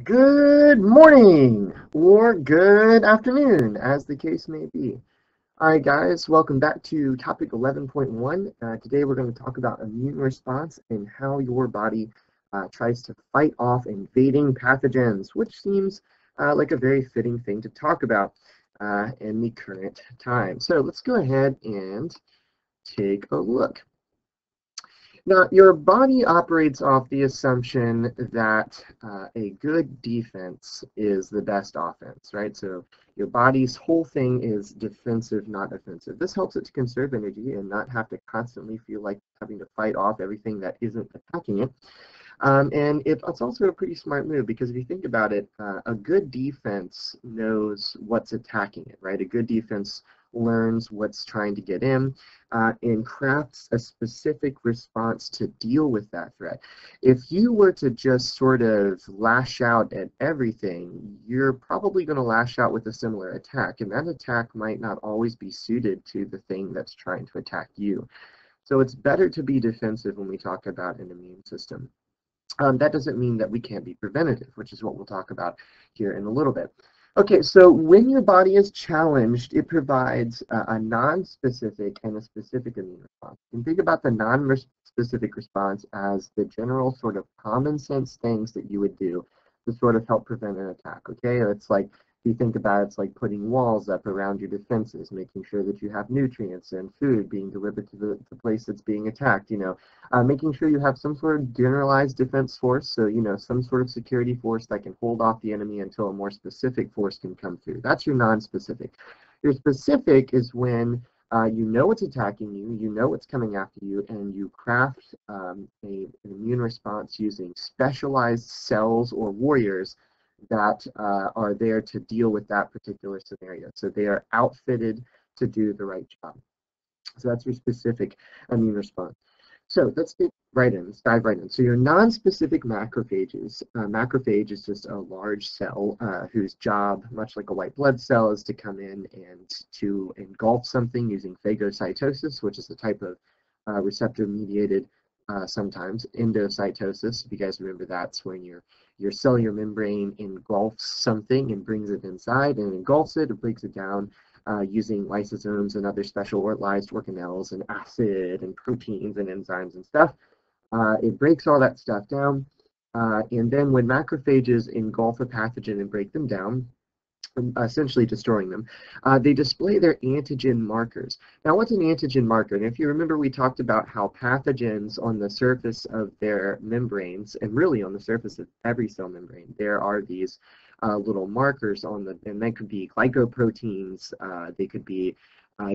Good morning or good afternoon, as the case may be. All right, guys, welcome back to topic 11.1. Today we're going to talk about immune response and how your body tries to fight off invading pathogens, which seems like a very fitting thing to talk about in the current time. So let's go ahead and take a look. Now, your body operates off the assumption that a good defense is the best offense, right? So your body's whole thing is defensive, not offensive. This helps it to conserve energy and not have to constantly feel like having to fight off everything that isn't attacking it. And it's also a pretty smart move because if you think about it, a good defense knows what's attacking it, right? A good defense learns what's trying to get in and crafts a specific response to deal with that threat. If you were to just sort of lash out at everything, you're probably going to lash out with a similar attack, and that attack might not always be suited to the thing that's trying to attack you. So it's better to be defensive when we talk about an immune system. That doesn't mean that we can't be preventative, which is what we'll talk about here in a little bit. Okay, so when your body is challenged, it provides a non-specific and a specific immune response. You can think about the non-specific response as the general sort of common sense things that you would do to sort of help prevent an attack, okay? It's like, if you think about it, it's like putting walls up around your defenses, making sure that you have nutrients and food being delivered to the place that's being attacked, making sure you have some sort of generalized defense force, so some sort of security force that can hold off the enemy until a more specific force can come through. That's your non-specific. Your specific is when you know what's attacking you, you know what's coming after you, and you craft an immune response using specialized cells or warriors that are there to deal with that particular scenario. So they are outfitted to do the right job. So that's your specific immune response. So let's get right in. Let's dive right in. So your non-specific macrophages. Macrophage is just a large cell whose job, much like a white blood cell, is to come in and to engulf something using phagocytosis, which is a type of receptor-mediated, sometimes endocytosis. If you guys remember, that's when your cellular membrane engulfs something and brings it inside and engulfs it, it breaks it down using lysosomes and other specialized organelles and acid and proteins and enzymes and stuff. It breaks all that stuff down. And then when macrophages engulf a pathogen and break them down, essentially destroying them, they display their antigen markers. Now, what's an antigen marker? And if you remember, we talked about how pathogens on the surface of their membranes, and really on the surface of every cell membrane, there are these little markers on the, and they could be glycoproteins, they could be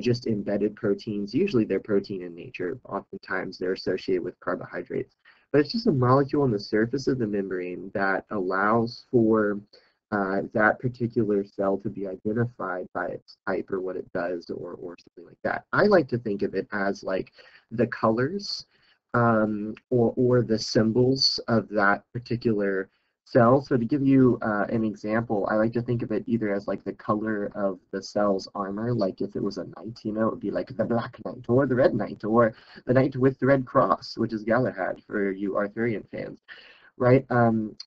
just embedded proteins. Usually they're protein in nature. Oftentimes they're associated with carbohydrates. But it's just a molecule on the surface of the membrane that allows for that particular cell to be identified by its type or what it does or something like that. I like to think of it as like the colors or the symbols of that particular cell. So to give you an example, I like to think of it either as like the color of the cell's armor, like if it was a knight, it would be like the black knight or the red knight or the knight with the red cross, which is Galahad for you Arthurian fans, right?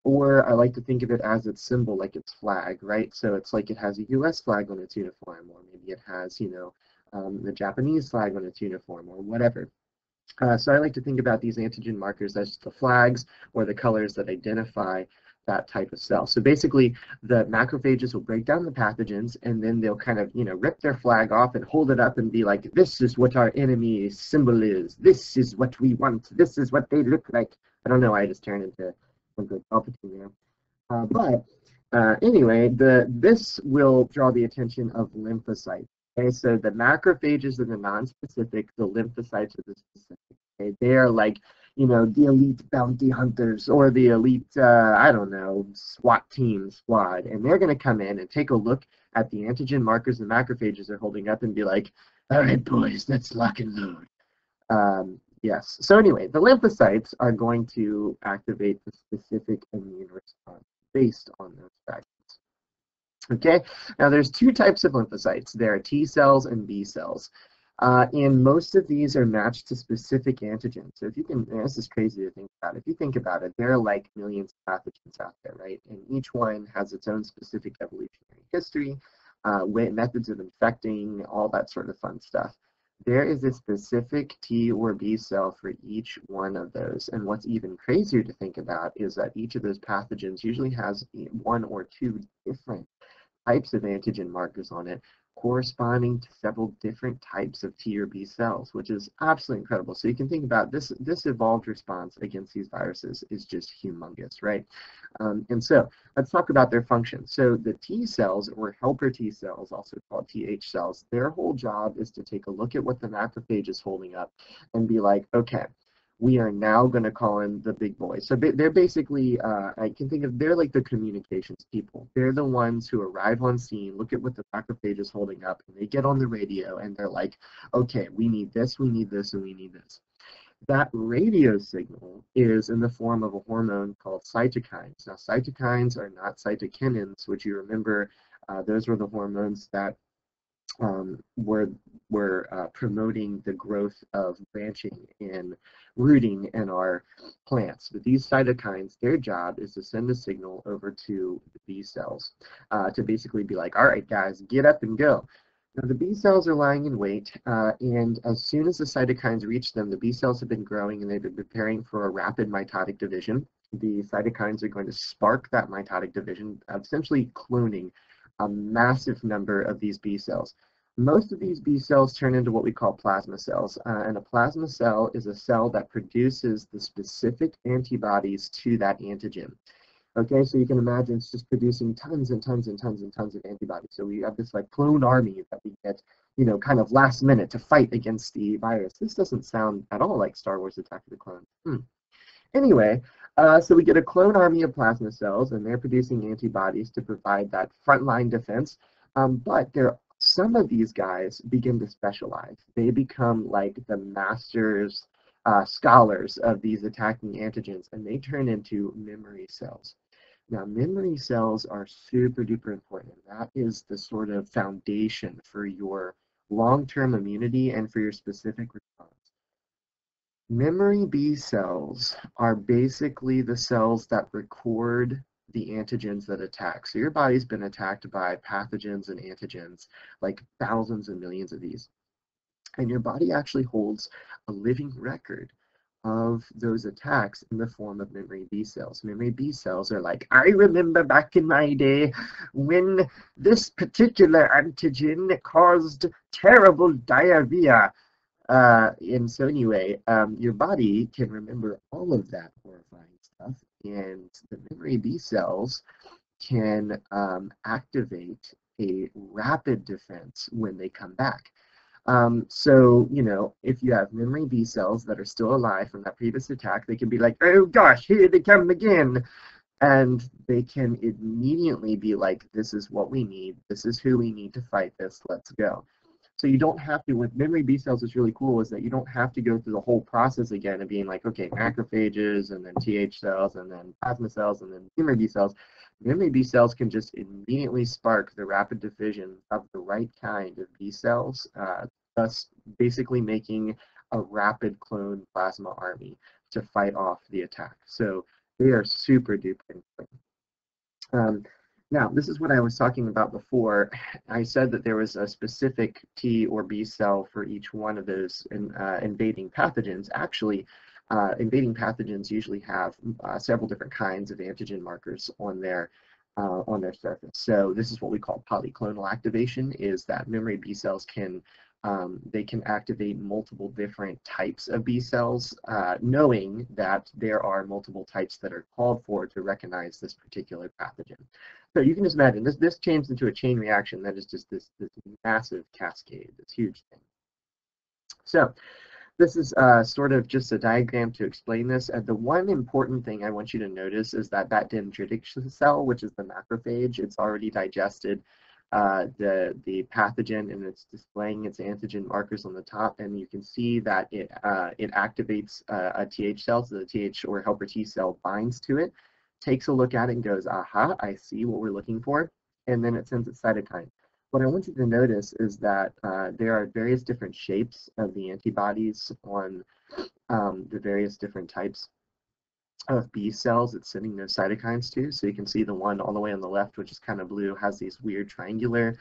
Or I like to think of it as its symbol, like its flag, right? So it's like it has a U.S. flag on its uniform, or maybe it has, the Japanese flag on its uniform, or whatever. So I like to think about these antigen markers as the flags or the colors that identify that type of cell. So basically, the macrophages will break down the pathogens, and then they'll kind of, rip their flag off and hold it up and be like, this is what our enemy symbol is. This is what we want. This is what they look like. I don't know why I just turned into Palpatine there. But anyway, this will draw the attention of lymphocytes. Okay, so the macrophages are the non-specific, the lymphocytes are the specific. Okay, they are like, the elite bounty hunters or the elite, I don't know, SWAT team squad, and they're going to come in and take a look at the antigen markers the macrophages are holding up and be like, all right, boys, let's lock and load. Yes. So anyway, the lymphocytes are going to activate the specific immune response based on those factors. Okay. Now there's two types of lymphocytes. There are T cells and B cells. And most of these are matched to specific antigens. So if you can, and this is crazy to think about. If you think about it, there are like millions of pathogens out there, right? And each one has its own specific evolutionary history, methods of infecting, all that sort of fun stuff. There is a specific T or B cell for each one of those. And what's even crazier to think about is that each of those pathogens usually has one or two different types of antigen markers on it corresponding to several different types of T or B cells, which is absolutely incredible. So you can think about this evolved response against these viruses is just humongous, right? And so let's talk about their function. So the T cells, or helper T cells, also called TH cells, their whole job is to take a look at what the macrophage is holding up and be like, okay, we are now going to call in the big boys. So they're basically, I can think of, they're like the communications people. They're the ones who arrive on scene, look at what the macrophage is holding up, and they get on the radio and they're like, okay, we need this, and we need this. That radio signal is in the form of a hormone called cytokines. Now, cytokines are not cytokinins, which you remember, those were the hormones that were promoting the growth of branching and rooting in our plants. But these cytokines, their job is to send a signal over to the B cells to basically be like, all right, guys, get up and go. Now, the B cells are lying in wait, and as soon as the cytokines reach them, the B cells have been growing and they've been preparing for a rapid mitotic division. The cytokines are going to spark that mitotic division, essentially cloning a massive number of these B cells. Most of these B cells turn into what we call plasma cells, and a plasma cell is a cell that produces the specific antibodies to that antigen. Okay, so you can imagine it's just producing tons and tons and tons and tons of antibodies. So we have this like clone army that we get, kind of last minute to fight against the virus. This doesn't sound at all like Star Wars Attack of the Clones. Anyway, so we get a clone army of plasma cells, and they're producing antibodies to provide that frontline defense. But some of these guys begin to specialize. They become like the masters, scholars of these attacking antigens, and they turn into memory cells. Now, memory cells are super duper important. That is the sort of foundation for your long-term immunity and for your specific response. Memory B cells are basically the cells that record the antigens that attack. So your body's been attacked by pathogens and antigens, like thousands and millions of these. And your body actually holds a living record of those attacks in the form of memory B cells. Memory B cells are like, I remember back in my day when this particular antigen caused terrible diarrhea. And so anyway, your body can remember all of that horrifying stuff, and the memory B cells can activate a rapid defense when they come back. So, if you have memory B cells that are still alive from that previous attack, they can be like, oh gosh, here they come again. And they can immediately be like, this is what we need. This is who we need to fight this. Let's go. So you don't have to, with memory B cells, what's really cool is that you don't have to go through the whole process again of being like, okay, macrophages and then TH cells and then plasma cells and then memory B cells. Memory B cells can just immediately spark the rapid division of the right kind of B cells, thus basically making a rapid clone plasma army to fight off the attack. So they are super duper important. Now, this is what I was talking about before. I said that there was a specific T or B cell for each one of those invading pathogens. Actually, invading pathogens usually have several different kinds of antigen markers on their surface. So this is what we call polyclonal activation, is that memory B cells can activate multiple different types of B cells, knowing that there are multiple types that are called for to recognize this particular pathogen. So you can just imagine this changed into a chain reaction that is just this massive cascade, this huge thing. So this is sort of just a diagram to explain this. The one important thing I want you to notice is that dendritic cell, which is the macrophage, it's already digested the pathogen, and it's displaying its antigen markers on the top, and you can see that it activates a TH cell, so the TH or helper T cell binds to it, takes a look at it and goes, aha, I see what we're looking for, and then it sends its cytokine. what I want you to notice is that there are various different shapes of the antibodies on the various different types of B cells it's sending those cytokines to. So you can see the one all the way on the left, which is kind of blue, has these weird triangular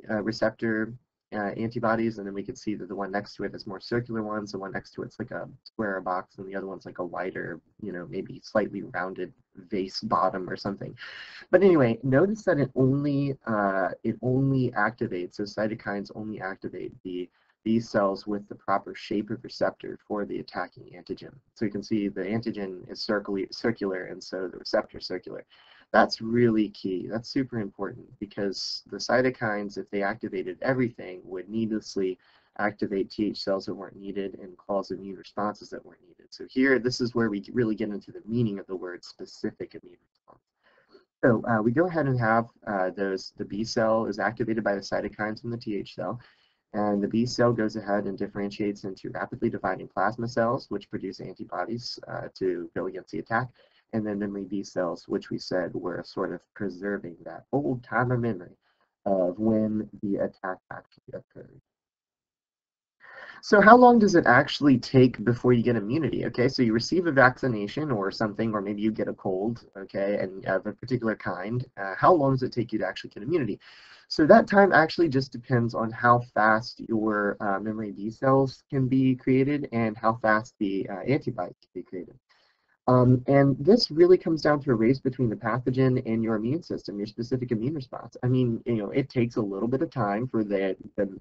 receptor antibodies, and then we can see that the one next to it is more circular ones. The one next to it's like a square box, and the other one's like a wider, maybe slightly rounded vase bottom or something. But anyway, notice that it only activates, so cytokines only activate these cells with the proper shape of receptor for the attacking antigen. So you can see the antigen is circular, and so the receptor is circular. That's really key. That's super important because the cytokines, if they activated everything, would needlessly activate Th cells that weren't needed and cause immune responses that weren't needed. So here, this is where we really get into the meaning of the word specific immune response. So we go ahead and have the B cell is activated by the cytokines in the Th cell, and the B cell goes ahead and differentiates into rapidly dividing plasma cells, which produce antibodies to go against the attack, and then memory B cells, which we said were sort of preserving that old timer memory of when the attack actually occurred. So how long does it actually take before you get immunity? Okay, so you receive a vaccination or something, or maybe you get a cold, okay, and of a particular kind. How long does it take you to actually get immunity? So that time actually just depends on how fast your memory B cells can be created and how fast the antibodies can be created. And this really comes down to a race between the pathogen and your immune system, your specific immune response. I mean, it takes a little bit of time for the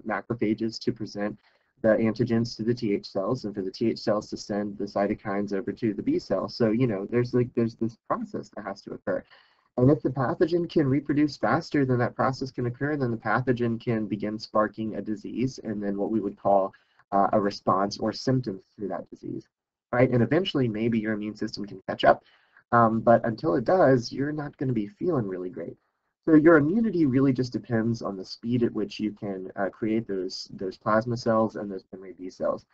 macrophages to present the antigens to the Th cells and for the Th cells to send the cytokines over to the B cells. So, there's this process that has to occur. And if the pathogen can reproduce faster than that process can occur, then the pathogen can begin sparking a disease and then what we would call a response or symptoms to that disease. Right? And eventually maybe your immune system can catch up, but until it does, you're not going to be feeling really great. So your immunity really just depends on the speed at which you can create those plasma cells and those memory B cells.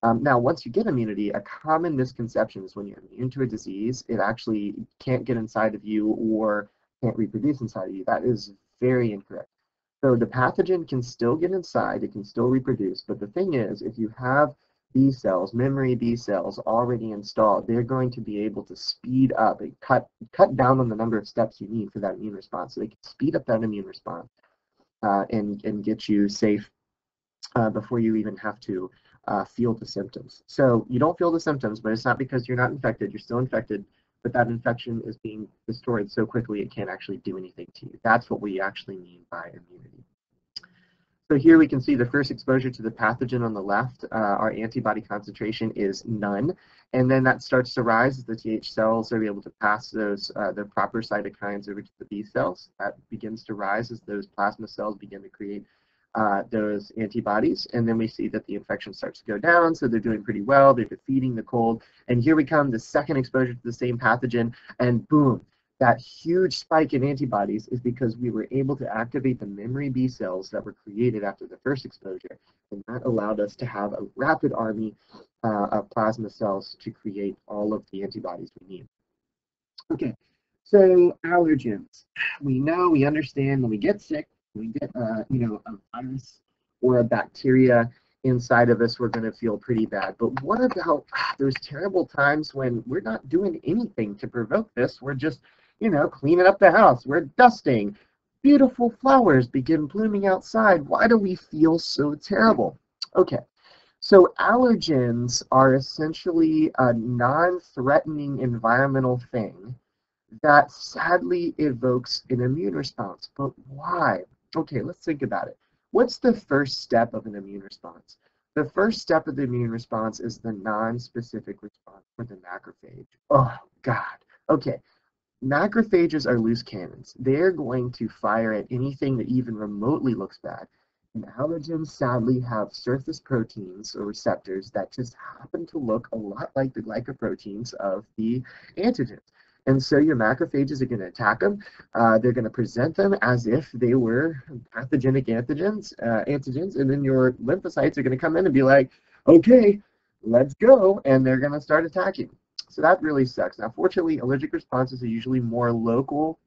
Now, once you get immunity, a common misconception is when you're immune to a disease, it actually can't get inside of you or can't reproduce inside of you. That is very incorrect. So the pathogen can still get inside, it can still reproduce, but the thing is, if you have B cells, memory B cells already installed, they're going to be able to speed up and cut down on the number of steps you need for that immune response. So they can speed up that immune response and get you safe before you even have to feel the symptoms. So you don't feel the symptoms, but it's not because you're not infected. You're still infected, but that infection is being destroyed so quickly it can't actually do anything to you. That's what we actually mean by immunity. So here we can see the first exposure to the pathogen on the left. Our antibody concentration is none, and then that starts to rise as the Th cells are able to pass those the proper cytokines over to the B cells. That begins to rise as those plasma cells begin to create those antibodies, and then we see that the infection starts to go down, so they're doing pretty well. They're defeating the cold, and here we come, the second exposure to the same pathogen, and boom. That huge spike in antibodies is because we were able to activate the memory B cells that were created after the first exposure, and that allowed us to have a rapid army of plasma cells to create all of the antibodies we need. Okay, so allergens. We know, we understand when we get sick, we get a virus or a bacteria inside of us, we're going to feel pretty bad. But what about those terrible times when we're not doing anything to provoke this? We're just cleaning up the house, we're dusting, beautiful flowers begin blooming outside. Why do we feel so terrible? Okay, so allergens are essentially a non-threatening environmental thing that sadly evokes an immune response. But why? Okay, let's think about it. What's the first step of an immune response? The first step of the immune response is the non-specific response for the macrophage. Oh, God. Okay. Macrophages are loose cannons. They're going to fire at anything that even remotely looks bad. And allergens sadly have surface proteins or receptors that just happen to look a lot like the glycoproteins of the antigens. And so your macrophages are going to attack them. They're going to present them as if they were pathogenic antigens, and then your lymphocytes are going to come in and be like, okay, let's go, and they're going to start attacking. So that really sucks. Now, fortunately, allergic responses are usually more local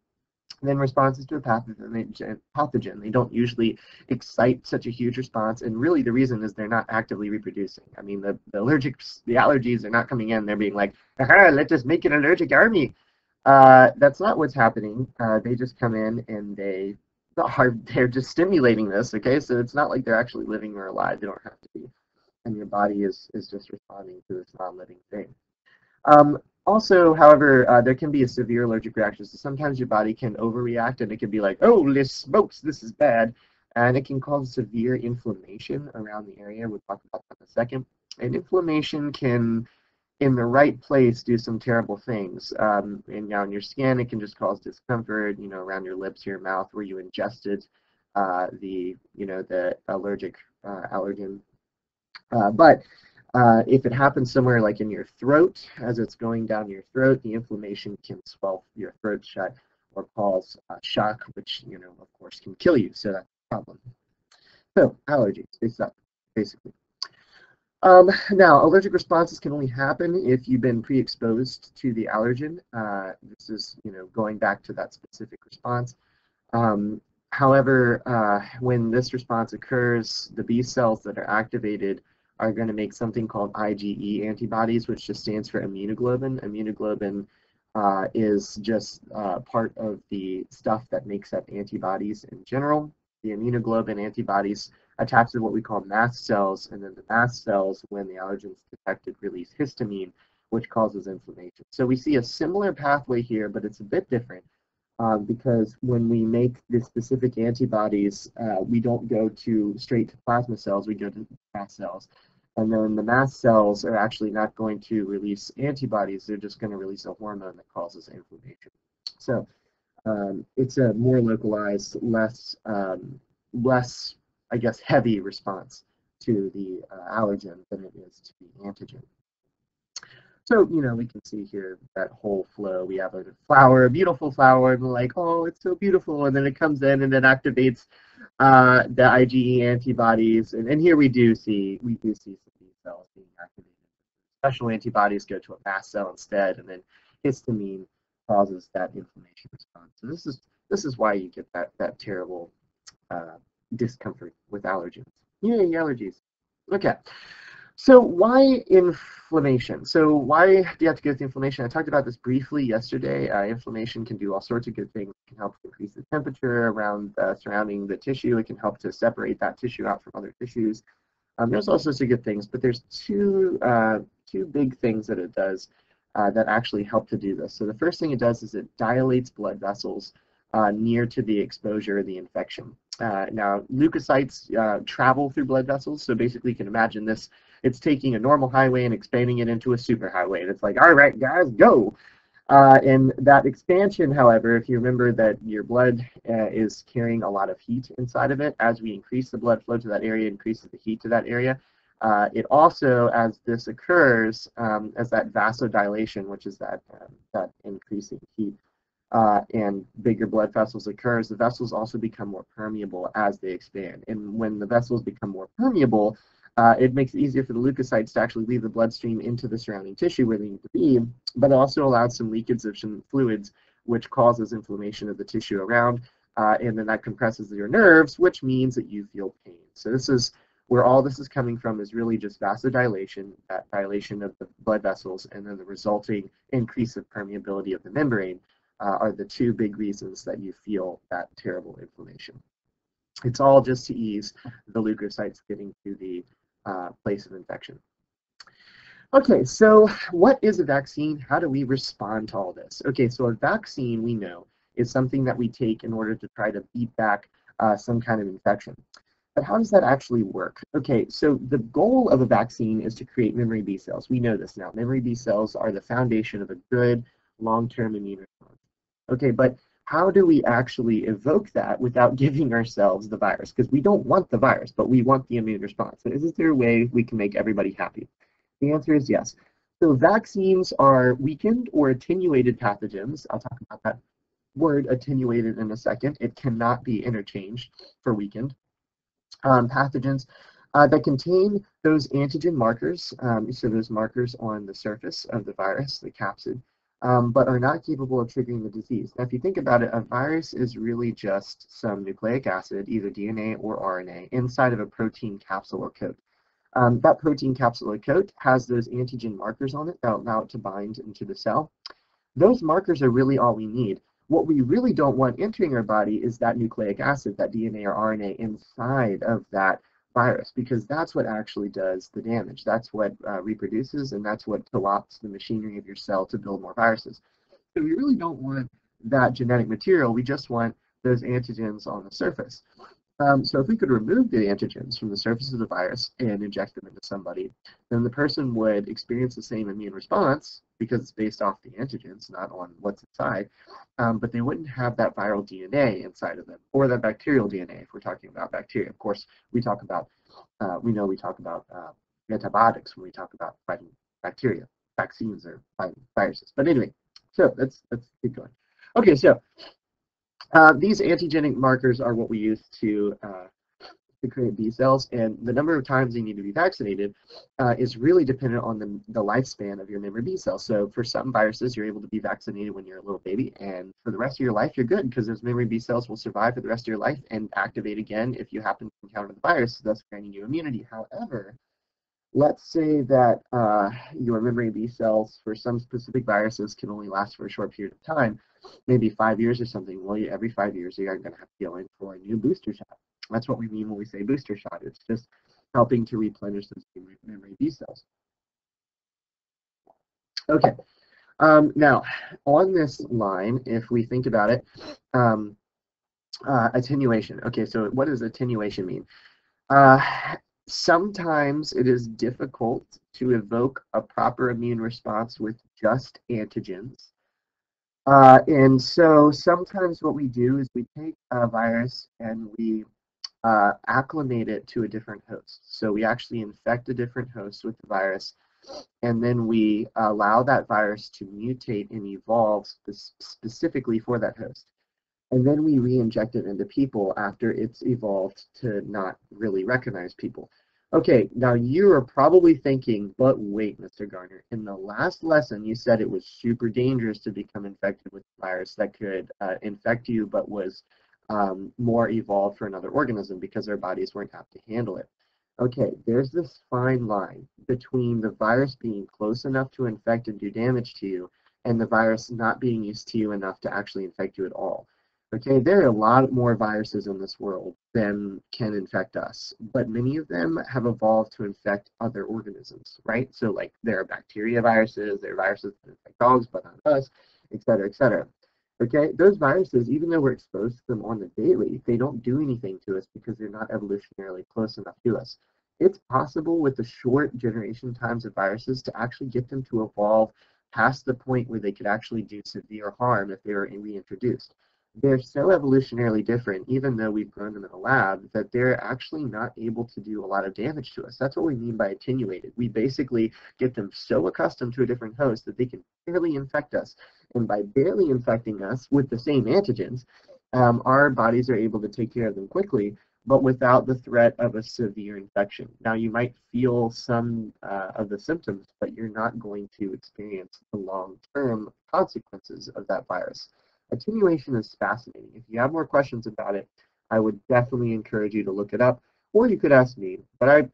And then responses to a pathogen, they don't usually excite such a huge response, and really the reason is they're not actively reproducing. I mean, the allergies are not coming in, they're being like, aha, let's just make an allergic army. That's not what's happening. They just come in and they're just stimulating this, okay? So it's not like they're actually living or alive. They don't have to be. And your body is just responding to this non-living thing. Also, however, there can be a severe allergic reaction. So sometimes your body can overreact and it can be like, oh, this smokes, this is bad. And it can cause severe inflammation around the area. We'll talk about that in a second. And inflammation can, in the right place, do some terrible things. And now in your skin, it can just cause discomfort, around your lips, your mouth, where you ingested the allergic allergen. But if it happens somewhere like in your throat, as it's going down your throat, the inflammation can swell your throat shut or cause shock, which, of course, can kill you. So that's a problem. So allergies, they suck, basically. Now, allergic responses can only happen if you've been pre-exposed to the allergen. This is, going back to that specific response. However, when this response occurs, the B cells that are activated are going to make something called IgE antibodies, which just stands for immunoglobulin. Immunoglobulin is just part of the stuff that makes up antibodies in general. The immunoglobulin antibodies attach to what we call mast cells, and then the mast cells, when the allergen is detected, release histamine, which causes inflammation. So we see a similar pathway here, but it's a bit different. Because when we make the specific antibodies, we don't go straight to plasma cells, we go to mast cells. And then the mast cells are actually not going to release antibodies, they're just going to release a hormone that causes inflammation. So it's a more localized, less, I guess, heavy response to the allergen than it is to the antigen. So, we can see here that whole flow. We have a flower, a beautiful flower, and we're like, oh, it's so beautiful. And then it comes in and then activates the IgE antibodies. And here we do see some B cells being activated. Special antibodies go to a mast cell instead, and then histamine causes that inflammation response. So this is why you get that terrible discomfort with allergens. Yay, allergies. Okay. So why inflammation? So why do you have to go through inflammation? I talked about this briefly yesterday. Inflammation can do all sorts of good things. It can help increase the temperature around surrounding the tissue. It can help to separate that tissue out from other tissues. There's all sorts of good things, but there's two big things that it does that actually help to do this. So the first thing it does is it dilates blood vessels near to the exposure of the infection. Now, leukocytes travel through blood vessels, so basically you can imagine this. It's taking a normal highway and expanding it into a superhighway. And it's like, all right, guys, go. And that expansion, however, if you remember that your blood is carrying a lot of heat inside of it, as we increase the blood flow to that area, increases the heat to that area. It also, as this occurs, as that vasodilation, which is that increasing heat, and bigger blood vessels occurs, the vessels also become more permeable as they expand. And when the vessels become more permeable, it makes it easier for the leukocytes to actually leave the bloodstream into the surrounding tissue where they need to be, but it also allows some leakage of some fluids, which causes inflammation of the tissue around, and then that compresses your nerves, which means that you feel pain. So this is where all this is coming from, is really just vasodilation, that dilation of the blood vessels, and then the resulting increase of permeability of the membrane are the two big reasons that you feel that terrible inflammation. It's all just to ease the leukocytes getting to the place of infection. Okay, so what is a vaccine? How do we respond to all this? Okay, so a vaccine, we know, is something that we take in order to try to beat back some kind of infection. But how does that actually work? Okay, so the goal of a vaccine is to create memory B cells. We know this now. Memory B cells are the foundation of a good long-term immune response. Okay, but how do we actually evoke that without giving ourselves the virus? Because we don't want the virus, but we want the immune response. So is there a way we can make everybody happy? The answer is yes. So vaccines are weakened or attenuated pathogens. I'll talk about that word attenuated in a second. It cannot be interchanged for weakened. Pathogens that contain those antigen markers, so those markers on the surface of the virus, the capsid, but are not capable of triggering the disease. Now, if you think about it, a virus is really just some nucleic acid, either DNA or RNA, inside of a protein capsule or coat. That protein capsule or coat has those antigen markers on it that allow it to bind into the cell. Those markers are really all we need. What we really don't want entering our body is that nucleic acid, that DNA or RNA inside of that virus, because that's what actually does the damage. That's what reproduces, and that's what co-opts the machinery of your cell to build more viruses. So we really don't want that genetic material. We just want those antigens on the surface. So if we could remove the antigens from the surface of the virus and inject them into somebody, then the person would experience the same immune response because it's based off the antigens, not on what's inside, but they wouldn't have that viral DNA inside of them, or that bacterial DNA if we're talking about bacteria. Of course, we talk about, we talk about antibiotics when we talk about fighting bacteria. Vaccines are fighting viruses. But anyway, so let's keep going. Okay, so these antigenic markers are what we use to create B cells, and the number of times you need to be vaccinated is really dependent on the lifespan of your memory B cells. So for some viruses, you're able to be vaccinated when you're a little baby, and for the rest of your life, you're good because those memory B cells will survive for the rest of your life and activate again if you happen to encounter the virus, thus granting you immunity. However, let's say that your memory B cells for some specific viruses can only last for a short period of time, maybe 5 years or something. Well, every 5 years you are going to have to go in for a new booster shot. That's what we mean when we say booster shot. It's just helping to replenish those memory B cells. Okay, now on this line, if we think about it, attenuation. Okay, so what does attenuation mean? Sometimes it is difficult to evoke a proper immune response with just antigens. And so sometimes what we do is we take a virus and we acclimate it to a different host. So we actually infect a different host with the virus, and then we allow that virus to mutate and evolve specifically for that host. And then we re-inject it into people after it's evolved to not really recognize people. Okay, now you are probably thinking, but wait, Mr. Garner, in the last lesson you said it was super dangerous to become infected with a virus that could infect you but was more evolved for another organism because our bodies weren't apt to handle it. Okay, there's this fine line between the virus being close enough to infect and do damage to you and the virus not being used to you enough to actually infect you at all. Okay, there are a lot more viruses in this world than can infect us, but many of them have evolved to infect other organisms, right? So like there are bacteria viruses, there are viruses that infect dogs but not us, et cetera, et cetera. Okay, those viruses, even though we're exposed to them on the daily, they don't do anything to us because they're not evolutionarily close enough to us. It's possible with the short generation times of viruses to actually get them to evolve past the point where they could actually do severe harm if they were reintroduced. They're so evolutionarily different, even though we've grown them in a lab, that they're actually not able to do a lot of damage to us. That's what we mean by attenuated. We basically get them so accustomed to a different host that they can barely infect us. And by barely infecting us with the same antigens, our bodies are able to take care of them quickly, but without the threat of a severe infection. Now, you might feel some of the symptoms, but you're not going to experience the long-term consequences of that virus. Attenuation is fascinating. If you have more questions about it, I would definitely encourage you to look it up, or you could ask me. But I'd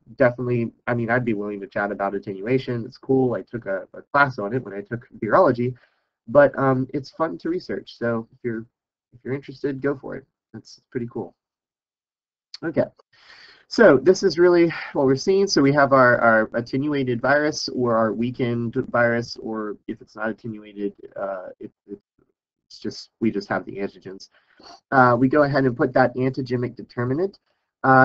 be willing to chat about attenuation. It's cool. I took a class on it when I took virology, but it's fun to research. So if you're interested, go for it. That's pretty cool. Okay. So this is really what we're seeing. So we have our attenuated virus or our weakened virus, or if it's not attenuated, we just have the antigens. We go ahead and put that antigenic determinant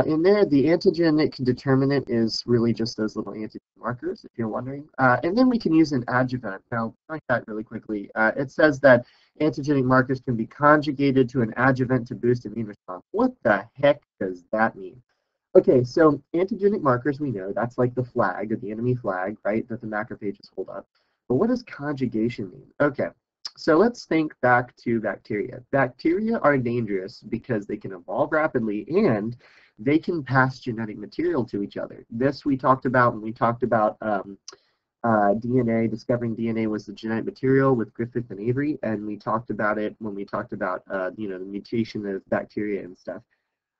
in there. The antigenic determinant is really just those little antigen markers, if you're wondering. And then we can use an adjuvant. Now, like that really quickly. It says that antigenic markers can be conjugated to an adjuvant to boost immune response. What the heck does that mean? Okay, so antigenic markers, we know that's like the flag, the enemy flag, right, that the macrophages hold up. But what does conjugation mean? Okay. So let's think back to bacteria. Bacteria are dangerous because they can evolve rapidly and they can pass genetic material to each other. This we talked about when we talked about DNA, discovering DNA was the genetic material with Griffith and Avery, and we talked about it when we talked about the mutation of bacteria and stuff,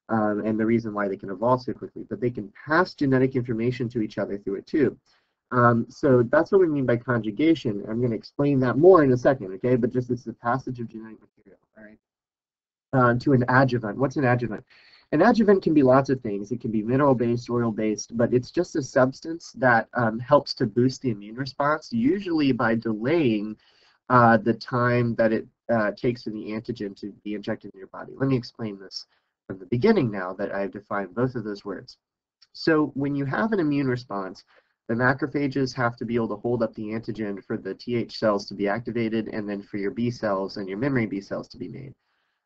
and the reason why they can evolve so quickly. But they can pass genetic information to each other through it too. So that's what we mean by conjugation. I'm going to explain that more in a second, okay? But just it's the passage of genetic material, all right? To an adjuvant. What's an adjuvant? An adjuvant can be lots of things. It can be mineral-based, oil-based, but it's just a substance that helps to boost the immune response, usually by delaying the time that it takes for the antigen to be injected in your body. Let me explain this from the beginning now that I've defined both of those words. So when you have an immune response, the macrophages have to be able to hold up the antigen for the Th cells to be activated, and then for your B cells and your memory B cells to be made.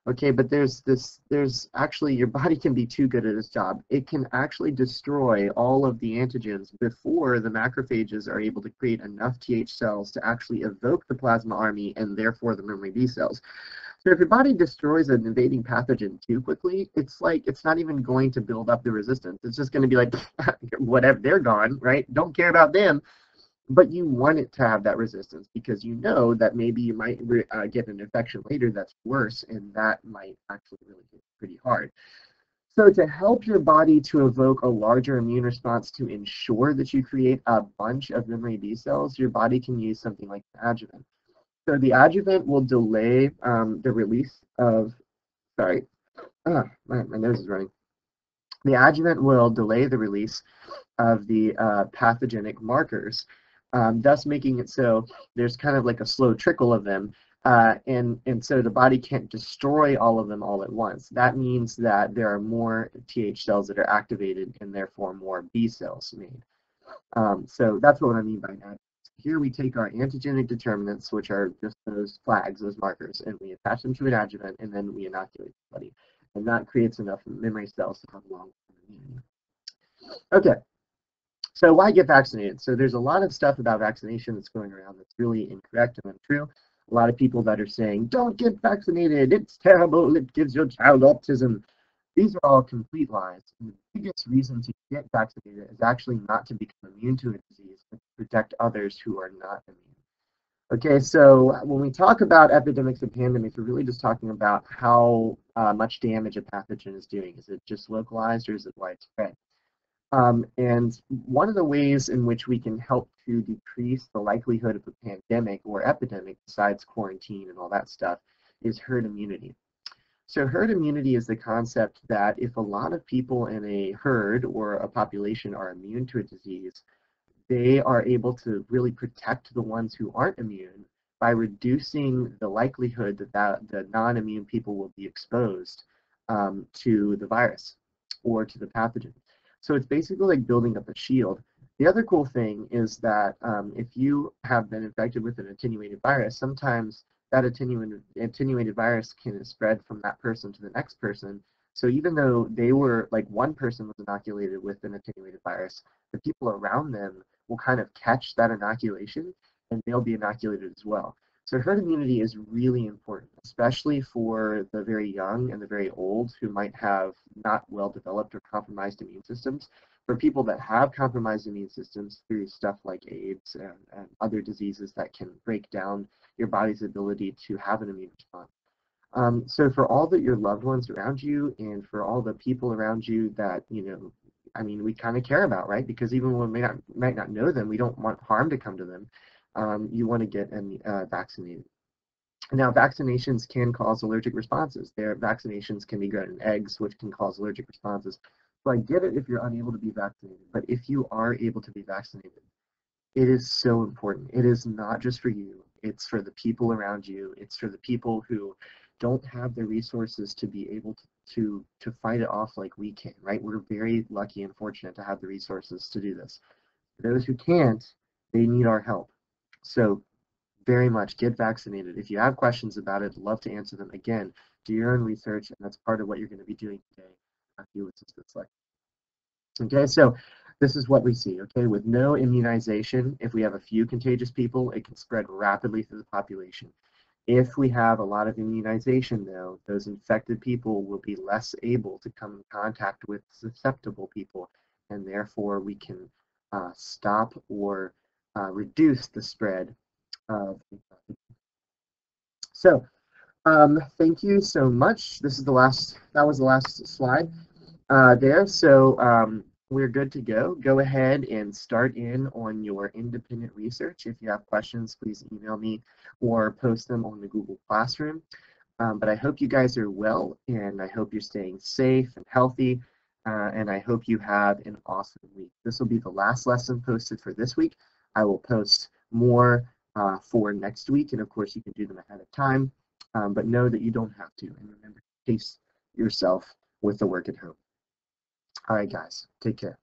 Okay, but there's actually, your body can be too good at its job. It can actually destroy all of the antigens before the macrophages are able to create enough Th cells to actually evoke the plasma army and therefore the memory B cells. So if your body destroys an invading pathogen too quickly, it's like it's not even going to build up the resistance. It's just going to be like, whatever, they're gone, right? Don't care about them. But you want it to have that resistance because you know that maybe you might get an infection later that's worse, and that might actually really get pretty hard. So to help your body to evoke a larger immune response to ensure that you create a bunch of memory B cells, your body can use something like an adjuvant. So the adjuvant will delay the release of, sorry, my nose is running. The adjuvant will delay the release of the pathogenic markers, thus making it so there's kind of like a slow trickle of them, and so the body can't destroy all of them all at once. That means that there are more Th cells that are activated and therefore more B cells made. So that's what I mean by that. Here we take our antigenic determinants, which are just those flags, those markers, and we attach them to an adjuvant, and then we inoculate the body. And that creates enough memory cells to have long-term immunity. Okay, so why get vaccinated? So there's a lot of stuff about vaccination that's going around that's really incorrect and untrue. A lot of people that are saying, don't get vaccinated, it's terrible, it gives your child autism. These are all complete lies. And the biggest reason to get vaccinated is actually not to become immune to a disease, but to protect others who are not immune. Okay, so when we talk about epidemics and pandemics, we're really just talking about how much damage a pathogen is doing. Is it just localized or is it widespread? And one of the ways in which we can help to decrease the likelihood of a pandemic or epidemic, besides quarantine and all that stuff, is herd immunity. So herd immunity is the concept that if a lot of people in a herd or a population are immune to a disease, they are able to really protect the ones who aren't immune by reducing the likelihood that the non-immune people will be exposed to the virus or to the pathogen. So it's basically like building up a shield. The other cool thing is that if you have been infected with an attenuated virus, sometimes that attenuated virus can spread from that person to the next person. So even though they were, like, one person was inoculated with an attenuated virus, the people around them will kind of catch that inoculation and they'll be inoculated as well. So herd immunity is really important, especially for the very young and the very old who might have not well developed or compromised immune systems. For people that have compromised immune systems through stuff like AIDS and other diseases that can break down your body's ability to have an immune response. So for all that your loved ones around you and for all the people around you that, I mean, we kind of care about, right? Because even when we might not know them, we don't want harm to come to them. You want to get vaccinated. Now, vaccinations can cause allergic responses. Vaccinations can be grown in eggs, which can cause allergic responses. So I get it if you're unable to be vaccinated, but if you are able to be vaccinated, it is so important. It is not just for you. It's for the people around you. It's for the people who don't have the resources to be able to fight it off like we can, right? We're very lucky and fortunate to have the resources to do this. For those who can't, they need our help. So very much get vaccinated. If you have questions about it, I'd love to answer them. Again, do your own research, and that's part of what you're going to be doing today after you listen to this lecture. Okay, so this is what we see. Okay, with no immunization, if we have a few contagious people, it can spread rapidly through the population. If we have a lot of immunization, though, those infected people will be less able to come in contact with susceptible people, and therefore we can stop or reduce the spread of pathogens. So thank you so much. That was the last slide there. So we're good to go. Go ahead and start in on your independent research. If you have questions, please email me or post them on the Google Classroom. But I hope you guys are well, and I hope you're staying safe and healthy, and I hope you have an awesome week. This will be the last lesson posted for this week. I will post more for next week, and of course you can do them ahead of time, but know that you don't have to, and remember to pace yourself with the work at home. All right, guys, take care.